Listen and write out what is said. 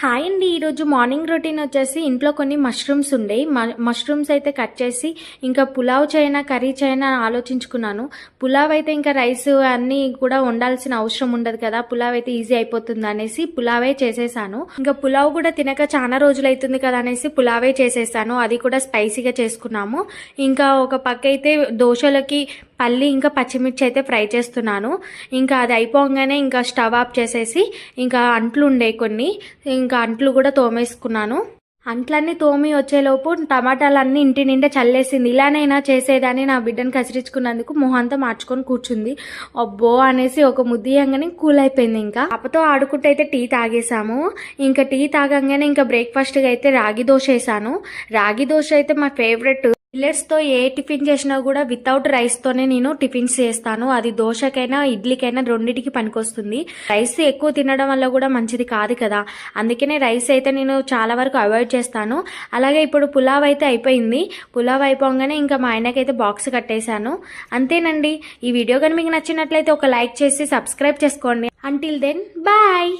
Hi అండి. ఈరోజు morning routine వచ్చేసి ఇంట్లో కొన్ని మష్రూమ్స్ ఉండే మష్రూమ్స్ అయితే కట్ చేసి ఇంకా పులావ్ చేయనా కర్రీ చేయనా ఆలోచించుకున్నాను. పులావ్ అయితే ఇంకా రైస్ అన్నీ కూడా వండాల్సిన అవసరం ఉండదు కదా, పులావ్ అయితే ఈజీ అయిపోతుంది అనేసి పులావే చేసేసాను. ఇంకా పులావ్ కూడా తినక చాలా రోజులు అవుతుంది కదా అనేసి పులావే చేసేసాను. అది కూడా స్పైసీగా చేసుకున్నాము. ఇంకా ఒక పక్క అయితే దోశలకి పల్లి ఇంకా పచ్చిమిర్చి అయితే ఫ్రై చేస్తున్నాను. ఇంకా అది అయిపోగానే ఇంకా స్టవ్ ఆఫ్ చేసేసి ఇంకా అంట్లు ఉండే కొన్ని ఇంకా అంట్లు కూడా తోమేసుకున్నాను. అంట్లన్నీ తోమి వచ్చేలోపు టమాటాలన్నీ ఇంటి నిండా చల్లేసింది. ఇలానైనా చేసేదాన్ని నా బిడ్డను కసిరించుకున్నందుకు మొహంతా మార్చుకొని కూర్చుంది. అబ్బో అనేసి ఒక ముద్దియంగానే కూల్ అయిపోయింది. ఇంకా పాపతో ఆడుకుంటూ అయితే టీ తాగేసాము. ఇంకా టీ తాగంగానే ఇంకా బ్రేక్ఫాస్ట్గా అయితే రాగి దోశ వేసాను. రాగి దోశ అయితే మా ఫేవరెట్. మిల్లెట్స్తో ఏ టిఫిన్ చేసినా కూడా వితౌట్ రైస్తోనే నేను టిఫిన్స్ చేస్తాను. అది దోశకైనా ఇడ్లీకైనా రెండింటికి పనికొస్తుంది. రైస్ ఎక్కువ తినడం వల్ల కూడా మంచిది కాదు కదా, అందుకనే రైస్ అయితే నేను చాలా వరకు అవాయిడ్ చేస్తాను. అలాగే ఇప్పుడు పులావ్ అయితే అయిపోయింది. పులావ్ అయిపోగానే ఇంకా మా ఆయనకైతే బాక్స్ కట్టేశాను. అంతేనండి. ఈ వీడియో కానీ మీకు నచ్చినట్లయితే ఒక లైక్ చేసి సబ్స్క్రైబ్ చేసుకోండి. Until then bye.